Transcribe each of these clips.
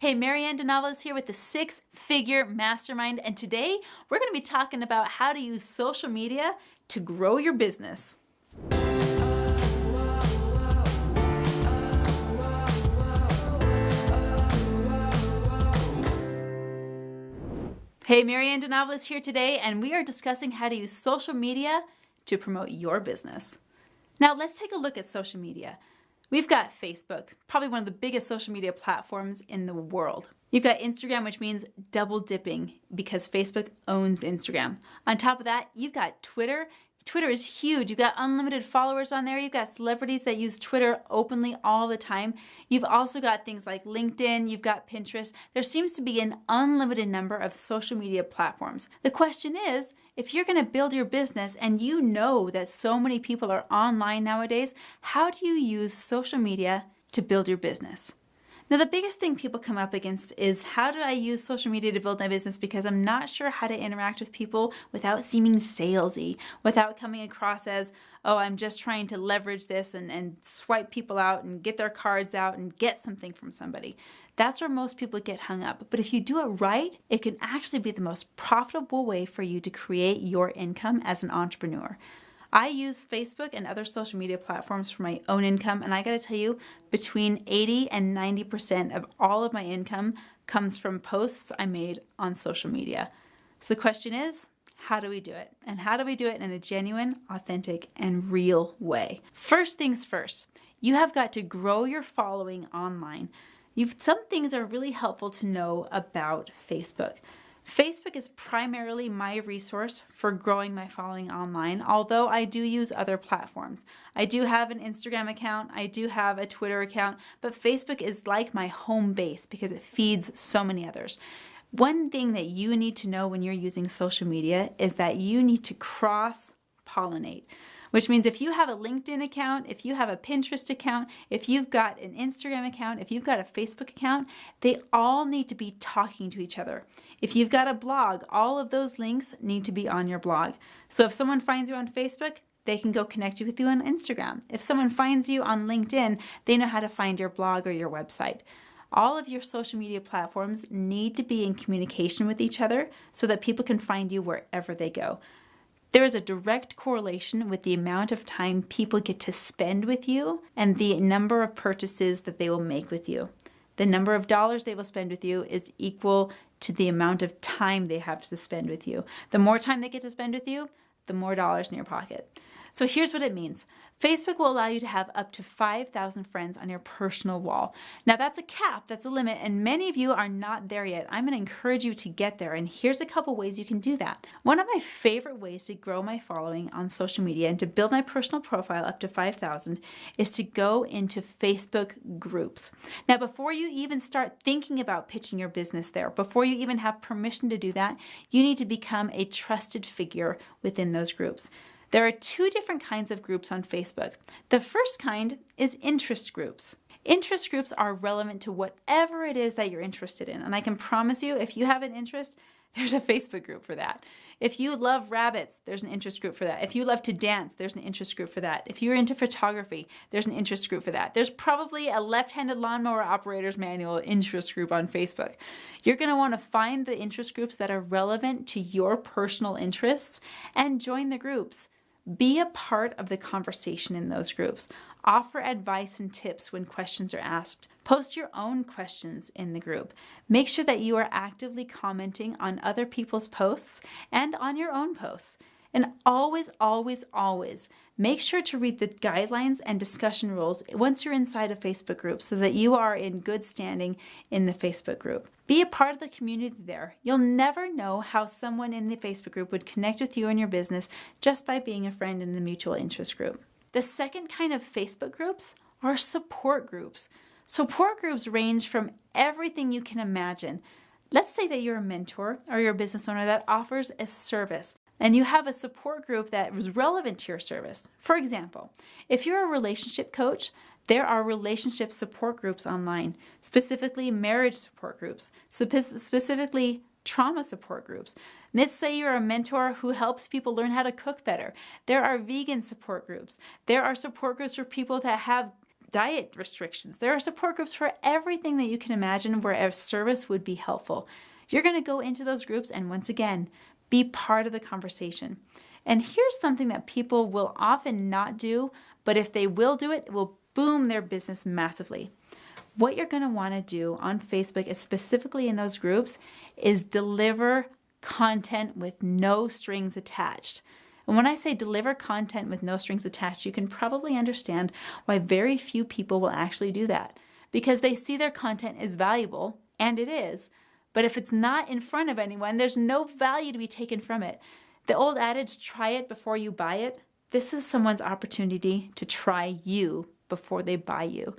Hey, Marianne DeNovellis here with the Six-Figure Mastermind, and today we're going to be talking about how to use social media to grow your business. Hey, Marianne DeNovellis here today, and we are discussing how to use social media to promote your business. Now, let's take a look at social media. We've got Facebook, probably one of the biggest social media platforms in the world. You've got Instagram, which means double dipping because Facebook owns Instagram. On top of that, you've got Twitter. Twitter is huge. You've got unlimited followers on there. You've got celebrities that use Twitter openly all the time. You've also got things like LinkedIn. You've got Pinterest. There seems to be an unlimited number of social media platforms. The question is, if you're going to build your business and you know that so many people are online nowadays, how do you use social media to build your business? Now, the biggest thing people come up against is, how do I use social media to build my business because I'm not sure how to interact with people without seeming salesy, without coming across as, oh, I'm just trying to leverage this and swipe people out and get their cards out and get something from somebody. That's where most people get hung up. But if you do it right, it can actually be the most profitable way for you to create your income as an entrepreneur. I use Facebook and other social media platforms for my own income, and I gotta tell you, between 80 and 90% of all of my income comes from posts I made on social media. So the question is, how do we do it? And how do we do it in a genuine, authentic, and real way? First things first, you have got to grow your following online. Some things are really helpful to know about Facebook. Facebook is primarily my resource for growing my following online, although I do use other platforms. I do have an Instagram account, I do have a Twitter account, but Facebook is like my home base because it feeds so many others. One thing that you need to know when you're using social media is that you need to cross-pollinate. Which means if you have a LinkedIn account, if you have a Pinterest account, if you've got an Instagram account, if you've got a Facebook account, they all need to be talking to each other. If you've got a blog, all of those links need to be on your blog. So if someone finds you on Facebook, they can go connect with you on Instagram. If someone finds you on LinkedIn, they know how to find your blog or your website. All of your social media platforms need to be in communication with each other so that people can find you wherever they go. There is a direct correlation with the amount of time people get to spend with you and the number of purchases that they will make with you. The number of dollars they will spend with you is equal to the amount of time they have to spend with you. The more time they get to spend with you, the more dollars in your pocket. So here's what it means. Facebook will allow you to have up to 5,000 friends on your personal wall. Now that's a cap, that's a limit, and many of you are not there yet. I'm going to encourage you to get there, and here's a couple ways you can do that. One of my favorite ways to grow my following on social media and to build my personal profile up to 5,000 is to go into Facebook groups. Now, before you even start thinking about pitching your business there, before you even have permission to do that, you need to become a trusted figure within those groups. There are two different kinds of groups on Facebook. The first kind is interest groups. Interest groups are relevant to whatever it is that you're interested in. And I can promise you, if you have an interest, there's a Facebook group for that. If you love rabbits, there's an interest group for that. If you love to dance, there's an interest group for that. If you're into photography, there's an interest group for that. There's probably a left-handed lawnmower operator's manual interest group on Facebook. You're going to want to find the interest groups that are relevant to your personal interests and join the groups. Be a part of the conversation in those groups. Offer advice and tips when questions are asked. Post your own questions in the group. Make sure that you are actively commenting on other people's posts and on your own posts. And always, always, always make sure to read the guidelines and discussion rules once you're inside a Facebook group so that you are in good standing in the Facebook group. Be a part of the community there. You'll never know how someone in the Facebook group would connect with you and your business just by being a friend in the mutual interest group. The second kind of Facebook groups are support groups. Support groups range from everything you can imagine. Let's say that you're a mentor or you're a business owner that offers a service, and you have a support group that is relevant to your service. For example, if you're a relationship coach, there are relationship support groups online, specifically marriage support groups, specifically trauma support groups. Let's say you're a mentor who helps people learn how to cook better. There are vegan support groups. There are support groups for people that have diet restrictions. There are support groups for everything that you can imagine where a service would be helpful. You're going to go into those groups and once again, be part of the conversation. And here's something that people will often not do, but if they will do it, it will boom their business massively. What you're going to want to do on Facebook, specifically in those groups, is deliver content with no strings attached. And when I say deliver content with no strings attached, you can probably understand why very few people will actually do that. Because they see their content is valuable, and it is, but if it's not in front of anyone, there's no value to be taken from it. The old adage, try it before you buy it, this is someone's opportunity to try you before they buy you.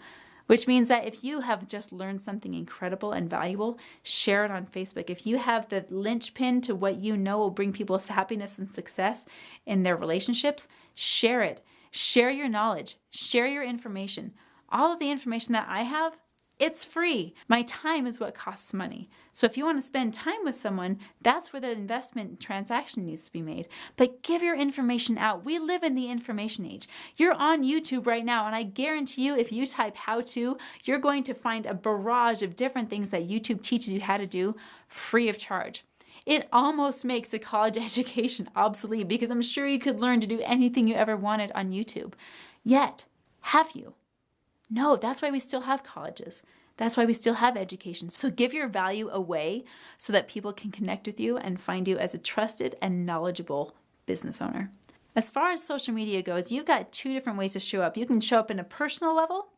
Which means that if you have just learned something incredible and valuable, share it on Facebook. If you have the linchpin to what you know will bring people happiness and success in their relationships, share it. Share your knowledge. Share your information. All of the information that I have, it's free. My time is what costs money. So if you want to spend time with someone, that's where the investment transaction needs to be made. But give your information out. We live in the information age. You're on YouTube right now, and I guarantee you if you type how to, you're going to find a barrage of different things that YouTube teaches you how to do free of charge. It almost makes a college education obsolete because I'm sure you could learn to do anything you ever wanted on YouTube. Yet, have you? No, that's why we still have colleges. That's why we still have education. So give your value away so that people can connect with you and find you as a trusted and knowledgeable business owner. As far as social media goes, you've got two different ways to show up. You can show up in a personal level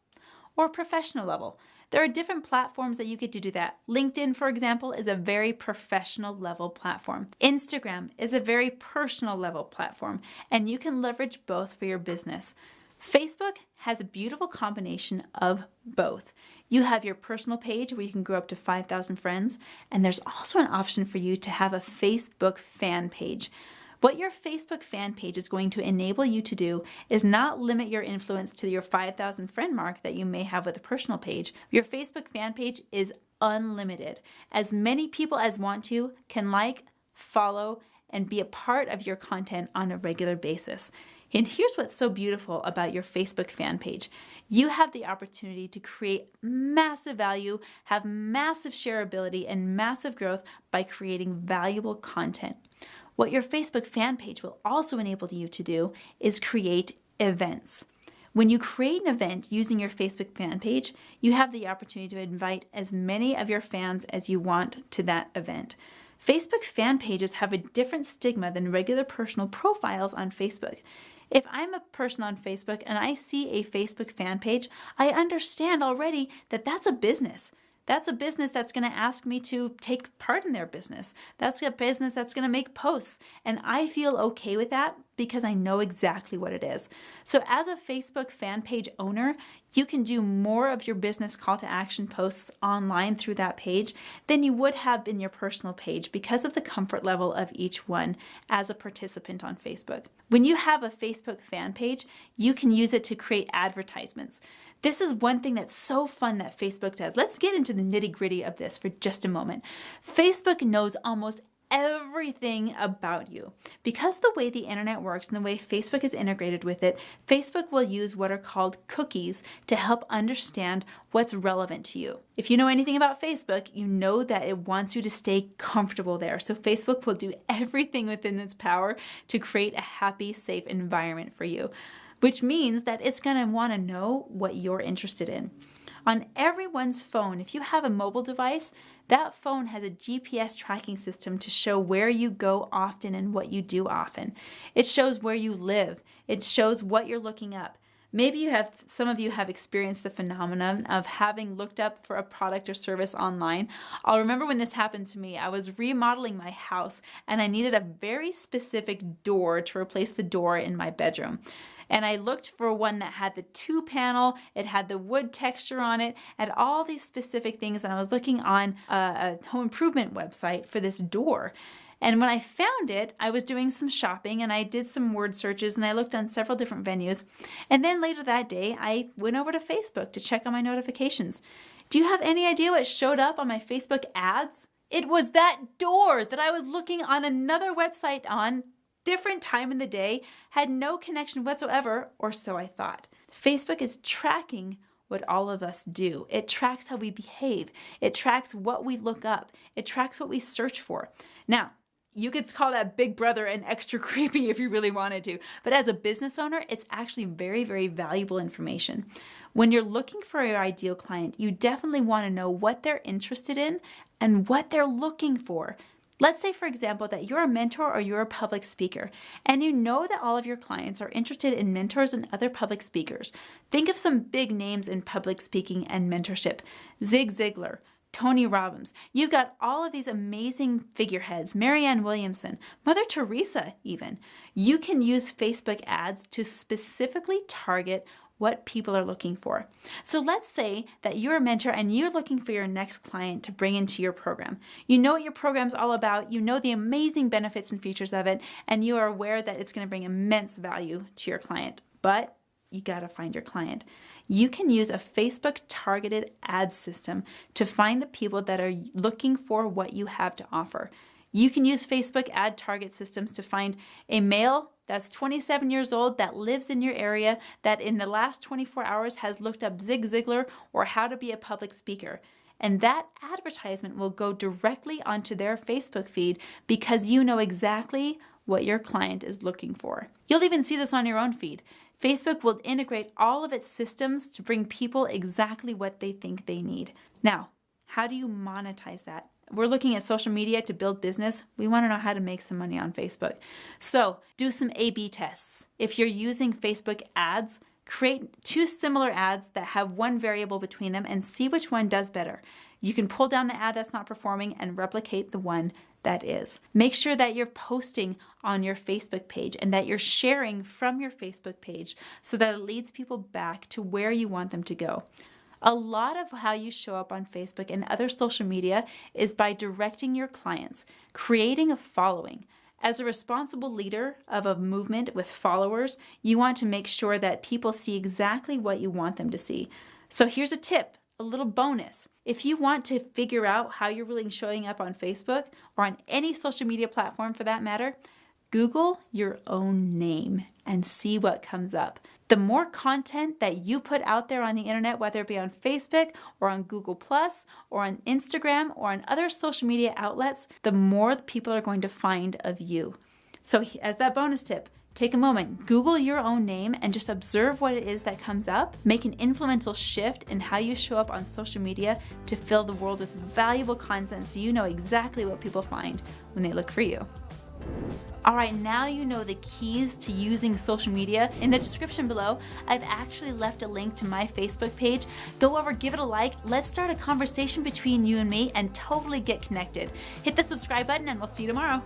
or professional level. There are different platforms that you get to do that. LinkedIn, for example, is a very professional level platform. Instagram is a very personal level platform, and you can leverage both for your business. Facebook has a beautiful combination of both. You have your personal page where you can grow up to 5,000 friends, and there's also an option for you to have a Facebook fan page. What your Facebook fan page is going to enable you to do is not limit your influence to your 5,000 friend mark that you may have with a personal page. Your Facebook fan page is unlimited. As many people as want to can like, follow, and be a part of your content on a regular basis. And here's what's so beautiful about your Facebook fan page. You have the opportunity to create massive value, have massive shareability, and massive growth by creating valuable content. What your Facebook fan page will also enable you to do is create events. When you create an event using your Facebook fan page, you have the opportunity to invite as many of your fans as you want to that event. Facebook fan pages have a different stigma than regular personal profiles on Facebook. If I'm a person on Facebook and I see a Facebook fan page, I understand already that that's a business. That's a business that's going to ask me to take part in their business. That's a business that's going to make posts. And I feel okay with that because I know exactly what it is. So as a Facebook fan page owner, you can do more of your business call to action posts online through that page than you would have in your personal page because of the comfort level of each one as a participant on Facebook. When you have a Facebook fan page, you can use it to create advertisements. This is one thing that's so fun that Facebook does. Let's get into the nitty-gritty of this for just a moment. Facebook knows almost everything about you. Because the way the internet works and the way Facebook is integrated with it, Facebook will use what are called cookies to help understand what's relevant to you. If you know anything about Facebook, you know that it wants you to stay comfortable there. So Facebook will do everything within its power to create a happy, safe environment for you, which means that it's going to want to know what you're interested in. On everyone's phone, if you have a mobile device, that phone has a GPS tracking system to show where you go often and what you do often. It shows where you live. It shows what you're looking up. Maybe some of you have experienced the phenomenon of having looked up for a product or service online. I'll remember when this happened to me. I was remodeling my house and I needed a very specific door to replace the door in my bedroom. And I looked for one that had the 2-panel, it had the wood texture on it, and all these specific things. And I was looking on a home improvement website for this door. And when I found it, I was doing some shopping and I did some word searches and I looked on several different venues. And then later that day, I went over to Facebook to check on my notifications. Do you have any idea what showed up on my Facebook ads? It was that door that I was looking on another website on, different time in the day, had no connection whatsoever, or so I thought. Facebook is tracking what all of us do. It tracks how we behave. It tracks what we look up. It tracks what we search for. Now, you could call that Big Brother and extra creepy if you really wanted to, but as a business owner, it's actually very, very valuable information. When you're looking for your ideal client, you definitely want to know what they're interested in and what they're looking for. Let's say, for example, that you're a mentor or you're a public speaker, and you know that all of your clients are interested in mentors and other public speakers. Think of some big names in public speaking and mentorship. Zig Ziglar, Tony Robbins. You've got all of these amazing figureheads, Marianne Williamson, Mother Teresa even. You can use Facebook ads to specifically target what people are looking for. So let's say that you're a mentor and you're looking for your next client to bring into your program. You know what your program's all about, you know the amazing benefits and features of it, and you are aware that it's going to bring immense value to your client. But you got to find your client. You can use a Facebook targeted ad system to find the people that are looking for what you have to offer. You can use Facebook ad target systems to find a male that's 27 years old that lives in your area that in the last 24 hours has looked up Zig Ziglar or how to be a public speaker. And that advertisement will go directly onto their Facebook feed because you know exactly what your client is looking for. You'll even see this on your own feed. Facebook will integrate all of its systems to bring people exactly what they think they need. Now, how do you monetize that? We're looking at social media to build business. We want to know how to make some money on Facebook. So do some A/B tests. If you're using Facebook ads, create 2 similar ads that have one variable between them and see which one does better. You can pull down the ad that's not performing and replicate the one that is. Make sure that you're posting on your Facebook page and that you're sharing from your Facebook page so that it leads people back to where you want them to go. A lot of how you show up on Facebook and other social media is by directing your clients, creating a following. As a responsible leader of a movement with followers, you want to make sure that people see exactly what you want them to see. So here's a tip, a little bonus. If you want to figure out how you're really showing up on Facebook or on any social media platform for that matter, Google your own name and see what comes up. The more content that you put out there on the internet, whether it be on Facebook or on Google Plus or on Instagram or on other social media outlets, the more people are going to find of you. So as that bonus tip, take a moment, Google your own name and just observe what it is that comes up. Make an influential shift in how you show up on social media to fill the world with valuable content so you know exactly what people find when they look for you. All right, now you know the keys to using social media. In the description below, I've actually left a link to my Facebook page. Go over, give it a like. Let's start a conversation between you and me and totally get connected. Hit the subscribe button and we'll see you tomorrow.